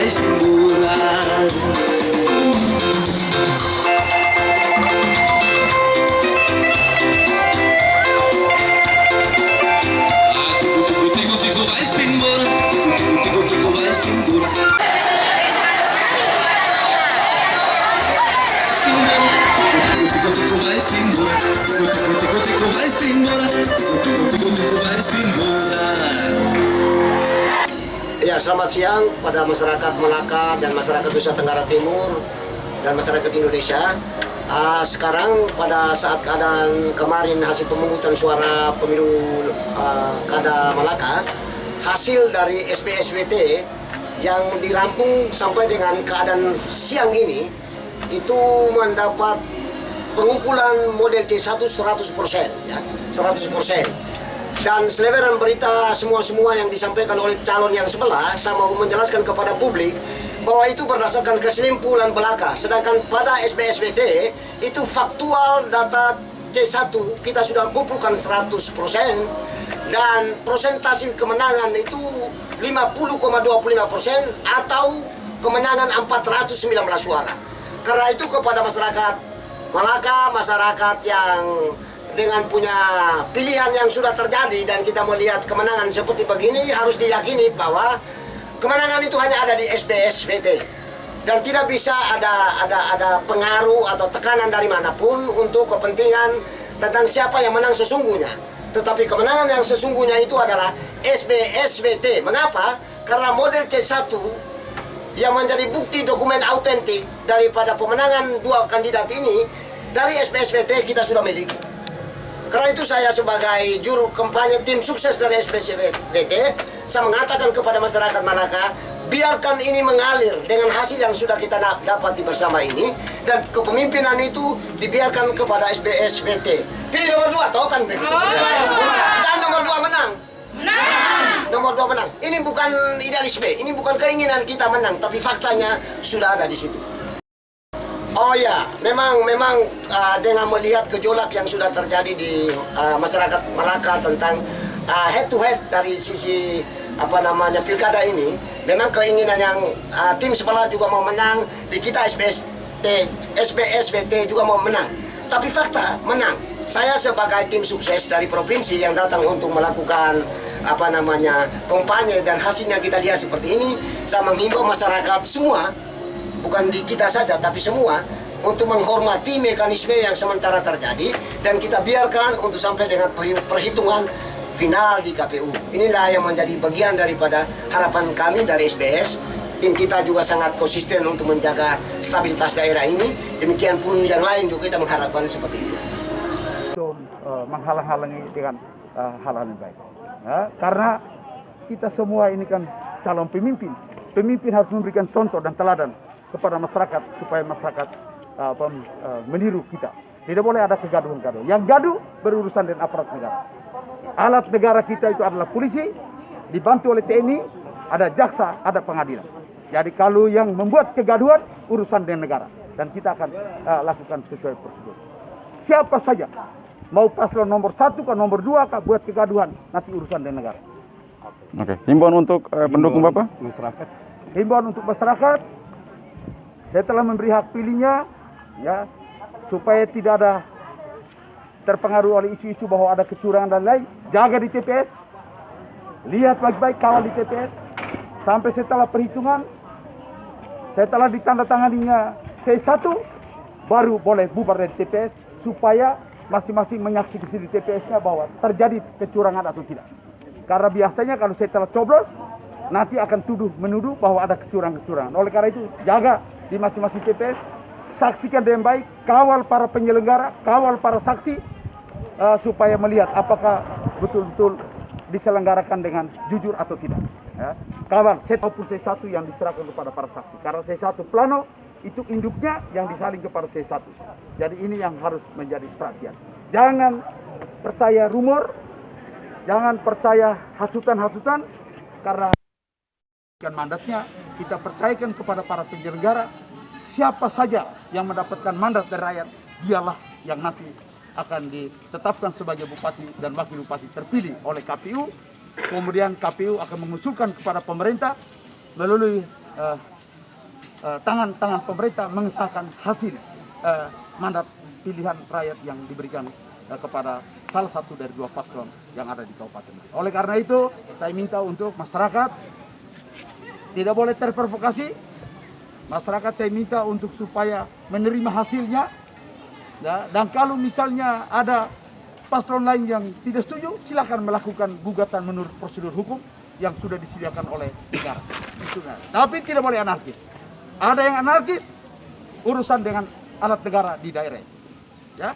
vais timburan. Tico vais timburan, tico vais timburan. Tico vais timburan, tico vais timburan, tico vais timburan. Ya, selamat siang pada masyarakat Malaka dan masyarakat Nusa Tenggara Timur dan masyarakat Indonesia. Sekarang pada saat keadaan kemarin hasil pemungutan suara pemilu Kada Malaka, hasil dari SBSWT yang dirampung sampai dengan keadaan siang ini itu mendapat pengumpulan model C1 100%, ya, 100%. Dan selebaran berita semua yang disampaikan oleh calon yang sebelah sama menjelaskan kepada publik bahwa itu berdasarkan kesimpulan belaka. Sedangkan pada SBSWT itu faktual data C1 kita sudah kumpulkan 100% dan persentase kemenangan itu 50,25% atau kemenangan 419 suara. Karena itu kepada masyarakat Malaka, masyarakat yang dengan punya pilihan yang sudah terjadi dan kita melihat kemenangan seperti begini, harus diyakini bahwa kemenangan itu hanya ada di SBSWT dan tidak bisa ada pengaruh atau tekanan dari manapun untuk kepentingan tentang siapa yang menang sesungguhnya. Tetapi kemenangan yang sesungguhnya itu adalah SBSWT. Mengapa? Karena model C1 yang menjadi bukti dokumen autentik daripada pemenangan dua kandidat ini dari SBSWT kita sudah miliki. Karena itu saya sebagai juru kampanye tim sukses dari SBSWT, saya mengatakan kepada masyarakat Malaka, biarkan ini mengalir dengan hasil yang sudah kita dapati bersama ini, dan kepemimpinan itu dibiarkan kepada SBSWT. Pilih nomor 2, tahu kan begitu? Dan nomor 2 menang. Nomor 2 menang. Ini bukan idealisme, ini bukan keinginan kita menang, tapi faktanya sudah ada di situ. Oh ya, memang dengan melihat gejolak yang sudah terjadi di masyarakat Malaka tentang head to head dari sisi pilkada ini, memang keinginan yang tim sebelah juga mau menang, di kita SBSWT juga mau menang. Tapi fakta menang. Saya sebagai tim sukses dari provinsi yang datang untuk melakukan kampanye dan hasilnya kita lihat seperti ini, saya menghimbau masyarakat semua, bukan di kita saja tapi semua, untuk menghormati mekanisme yang sementara terjadi dan kita biarkan untuk sampai dengan perhitungan final di KPU. Inilah yang menjadi bagian daripada harapan kami dari SBS. Tim kita juga sangat konsisten untuk menjaga stabilitas daerah ini. Demikian pun yang lain juga kita mengharapkan seperti itu. Itu menghalang-halangi dengan hal-hal yang baik. Ya, karena kita semua ini kan calon pemimpin. Pemimpin harus memberikan contoh dan teladan kepada masyarakat supaya masyarakat meniru kita. Tidak boleh ada kegaduhan-gaduhan. Yang gaduh berurusan dengan aparat negara. Alat negara kita itu adalah polisi, dibantu oleh TNI, ada jaksa, ada pengadilan. Jadi kalau yang membuat kegaduhan urusan dengan negara, dan kita akan lakukan sesuai prosedur. Siapa saja, mau paslon nomor 1 kah, nomor 2 kah, buat kegaduhan, nanti urusan dengan negara. Oke, himbauan untuk pendukung Bapak? Masyarakat. Himbauan untuk masyarakat, saya telah memberi hak pilihnya, ya, supaya tidak ada terpengaruh oleh isu-isu bahwa ada kecurangan dan lain. Jaga di TPS, lihat baik-baik, kawal di TPS, sampai setelah perhitungan, setelah ditandatanganinya C1, baru boleh bubar dari TPS, supaya masing-masing menyaksikan di TPS-nya bahwa terjadi kecurangan atau tidak. Karena biasanya kalau setelah coblos, nanti akan menuduh bahwa ada kecurangan-kecurangan. Oleh karena itu, jaga di masing-masing TPS, saksikan dengan baik, kawal para penyelenggara, kawal para saksi, supaya melihat apakah betul-betul diselenggarakan dengan jujur atau tidak. Ya. Kawal maupun C1 yang diserahkan kepada para saksi. Karena C1 plano itu induknya yang disalin kepada C1. Jadi ini yang harus menjadi perhatian. Jangan percaya rumor, jangan percaya hasutan-hasutan, karena mandatnya kita percayakan kepada para penyelenggara. Siapa saja yang mendapatkan mandat dari rakyat, dialah yang nanti akan ditetapkan sebagai bupati dan wakil bupati terpilih oleh KPU. Kemudian KPU akan mengusulkan kepada pemerintah melalui tangan-tangan pemerintah mengesahkan hasil mandat pilihan rakyat yang diberikan kepada salah satu dari 2 paslon yang ada di Kabupaten. Oleh karena itu, saya minta untuk masyarakat tidak boleh terprovokasi. Masyarakat saya minta untuk supaya menerima hasilnya. Ya, dan kalau misalnya ada paslon lain yang tidak setuju, silakan melakukan gugatan menurut prosedur hukum yang sudah disediakan oleh negara. Tapi tidak boleh anarkis. Ada yang anarkis, urusan dengan alat negara di daerah. Ya.